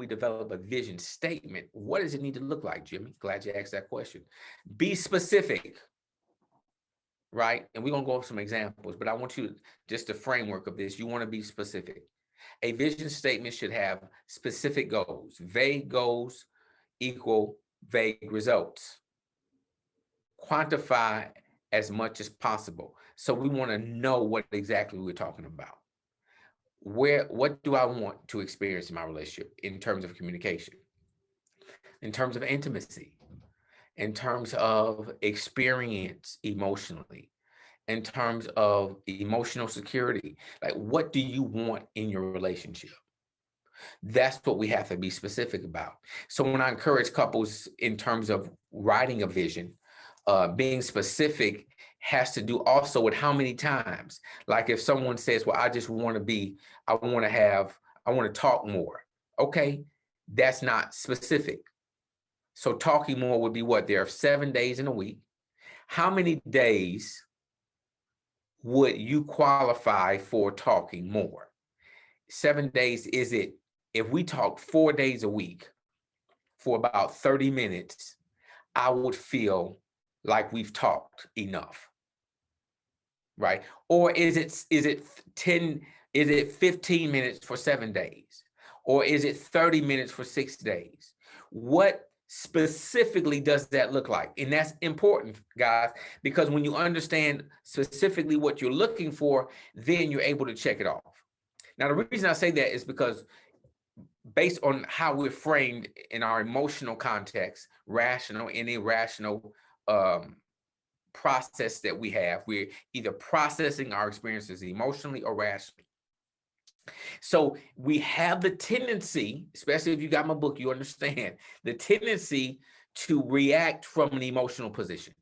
we develop a vision statement, what does it need to look like, Jimmy? Glad you asked that question. Be specific, right? And we're going to go over some examples, but I want you, just the framework of this, you want to be specific. A vision statement should have specific goals. Vague goals equal vague results. Quantify as much as possible. So we want to know what exactly we're talking about. What do I want to experience in my relationship in terms of communication, in terms of intimacy, in terms of experience emotionally, in terms of emotional security? Like, what do you want in your relationship? That's what we have to be specific about. So when I encourage couples in terms of writing a vision, being specific has to do also with how many times. Like if someone says, well, I want to talk more. Okay, that's not specific. So talking more would be what? There are 7 days in a week. How many days would you qualify for talking more? 7 days, is it, if we talk 4 days a week for about 30 minutes, I would feel like we've talked enough, right? Or is it 15 minutes for 7 days? Or is it 30 minutes for 6 days? What specifically does that look like? And that's important, guys, because when you understand specifically what you're looking for, then you're able to check it off. Now, the reason I say that is because based on how we're framed in our emotional context, rational and irrational process that we have, we're either processing our experiences emotionally or rationally. So we have the tendency, especially if you got my book, you understand the tendency to react from an emotional position.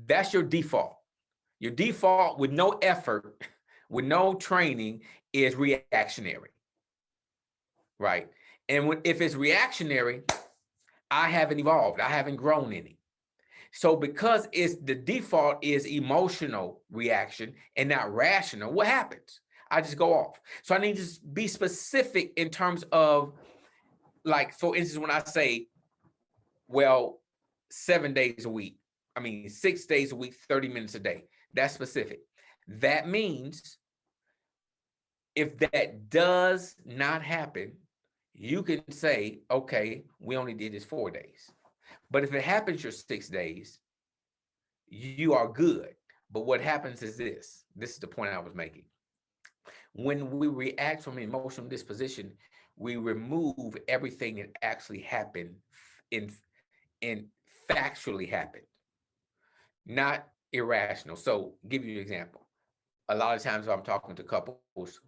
That's your default. Your default with no effort, with no training, is reactionary, right? And if it's reactionary, I haven't evolved. I haven't grown any. So because the default is emotional reaction and not rational, what happens? I just go off. So I need to be specific in terms of, like, for instance, when I say, well, 7 days a week, 6 days a week, 30 minutes a day, that's specific. That means if that does not happen, you can say, okay, we only did this 4 days. But if it happens your 6 days, you are good. But what happens is this is the point I was making. When we react from an emotional disposition, we remove everything that actually happened in factually happened, not irrational. So give you an example. A lot of times when I'm talking to couples,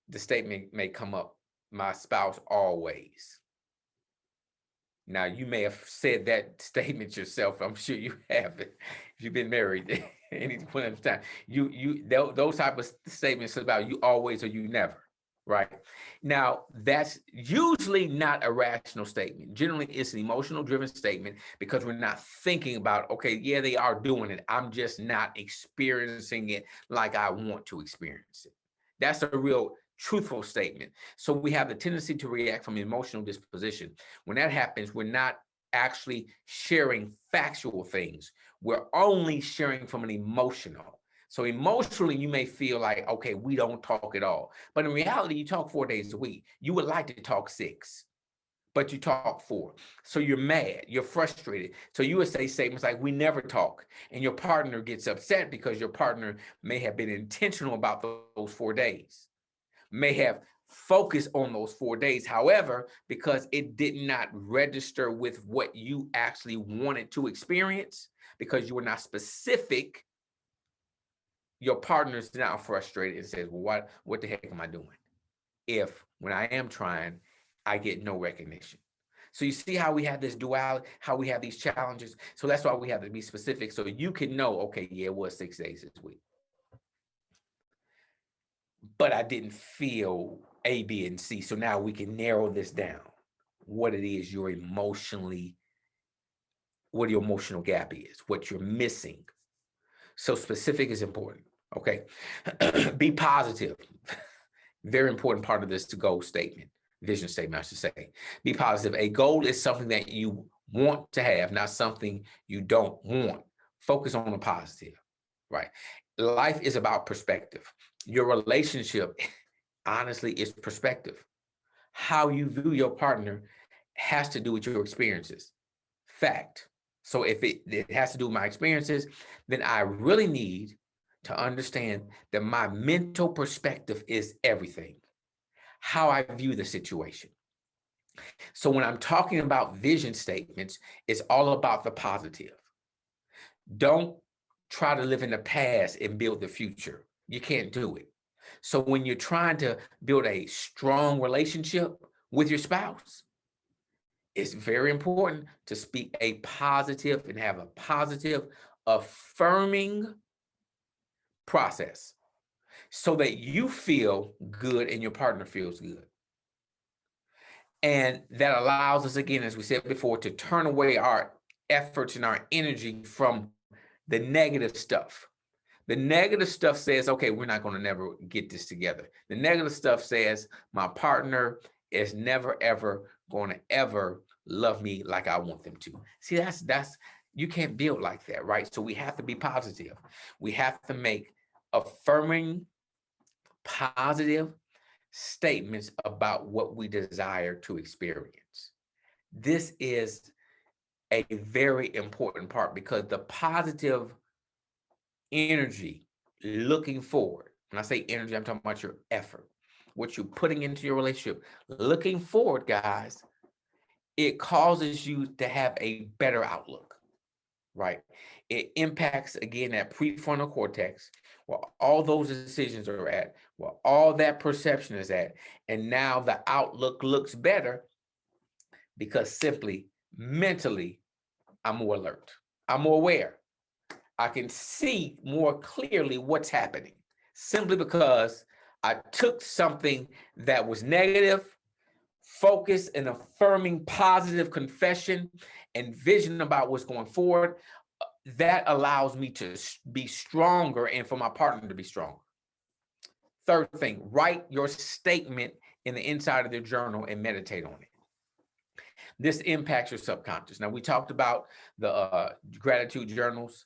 the statement may come up, my spouse always. Now, you may have said that statement yourself. I'm sure you have it. If you've been married any point of time, those type of statements about you always or you never, right? Now, that's usually not a rational statement. Generally, it's an emotional driven statement because we're not thinking about, okay, yeah, they are doing it. I'm just not experiencing it like I want to experience it. That's a real truthful statement. So we have the tendency to react from emotional disposition. When that happens, we're not actually sharing factual things. We're only sharing from an emotional. So emotionally, you may feel like, okay, we don't talk at all. But in reality, you talk 4 days a week. You would like to talk 6, but you talk 4. So you're mad, you're frustrated. So you would say statements like, we never talk. And your partner gets upset because your partner may have been intentional about those 4 days. May have focused on those 4 days. However, because it did not register with what you actually wanted to experience, because you were not specific, your partner is now frustrated and says, well, what the heck am I doing? If when I am trying, I get no recognition. So you see how we have this duality, how we have these challenges. So that's why we have to be specific so you can know, okay, yeah, it was 6 days this week, but I didn't feel A, B, and C. So now we can narrow this down. What it is what your emotional gap is, what you're missing. So specific is important, okay? Be positive. Very important part of this to-go statement. vision statement, I should say. Be positive. A goal is something that you want to have, not something you don't want. Focus on the positive, right? Life is about perspective. Your relationship, honestly, is perspective. How you view your partner has to do with your experiences. Fact. So if it has to do with my experiences, then I really need to understand that my mental perspective is everything, how I view the situation. So when I'm talking about vision statements, it's all about the positive. Don't try to live in the past and build the future. You can't do it. So when you're trying to build a strong relationship with your spouse, it's very important to speak a positive and have a positive, affirming process so that you feel good and your partner feels good. And that allows us, again, as we said before, to turn away our efforts and our energy from the negative stuff. The negative stuff says, okay, we're not going to never get this together. The negative stuff says, my partner is never, ever going to ever love me like I want them to. See, that's you can't build like that, right? So we have to be positive. We have to make affirming, positive statements about what we desire to experience. This is a very important part because the positive energy looking forward, when I say energy, I'm talking about your effort, what you're putting into your relationship. Looking forward, guys, it causes you to have a better outlook, right? It impacts, again, that prefrontal cortex, where all those decisions are at, where all that perception is at. And now the outlook looks better because simply mentally, I'm more alert. I'm more aware. I can see more clearly what's happening simply because I took something that was negative, focus and affirming positive confession and vision about what's going forward. That allows me to be stronger and for my partner to be stronger. Third thing, write your statement in the inside of their journal and meditate on it. This impacts your subconscious. Now, we talked about the gratitude journals.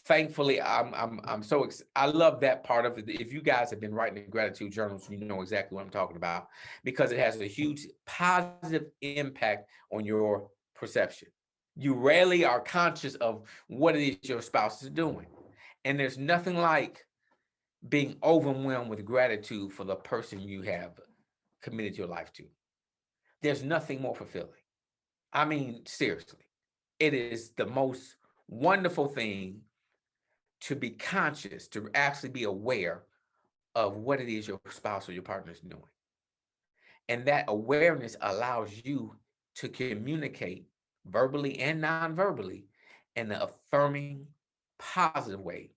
Thankfully, I love that part of it. If you guys have been writing the gratitude journals, you know exactly what I'm talking about because it has a huge positive impact on your perception. You rarely are conscious of what it is your spouse is doing. And there's nothing like being overwhelmed with gratitude for the person you have committed your life to. There's nothing more fulfilling. I mean, seriously, it is the most wonderful thing to be conscious, to actually be aware of what it is your spouse or your partner is doing. And that awareness allows you to communicate verbally and non-verbally in an affirming, positive way,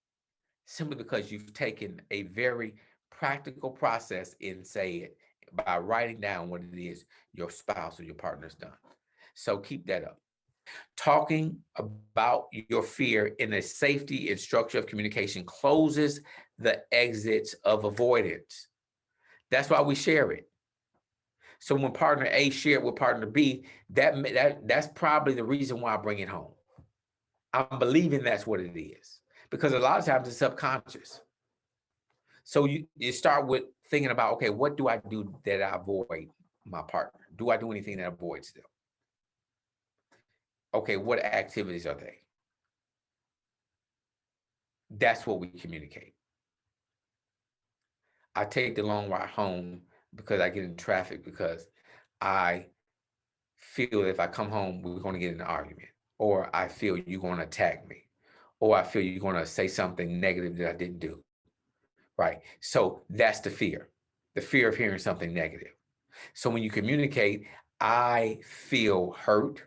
simply because you've taken a very practical process in, say it, by writing down what it is your spouse or your partner's done. So keep that up. Talking about your fear in a safety and structure of communication closes the exits of avoidance. That's why we share it. So when partner A shared with partner B, that's probably the reason why I bring it home. I'm believing that's what it is because a lot of times it's subconscious. So you start with thinking about, okay, what do I do that I avoid my partner? Do I do anything that avoids them? Okay, what activities are they? That's what we communicate. I take the long ride home because I get in traffic because I feel if I come home, we're going to get in an argument, or I feel you're going to attack me, or I feel you're going to say something negative that I didn't do. Right. So that's the fear of hearing something negative. So when you communicate, I feel hurt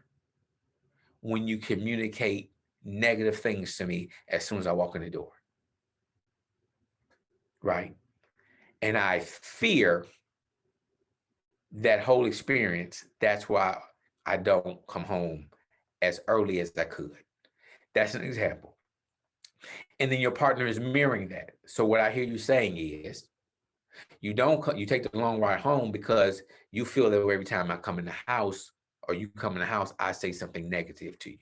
when you communicate negative things to me as soon as I walk in the door. Right. And I fear that whole experience. That's why I don't come home as early as I could. That's an example. And then your partner is mirroring that. So what I hear you saying is, You don't, you take the long ride home because you feel that every time I come in the house or you come in the house, I say something negative to you.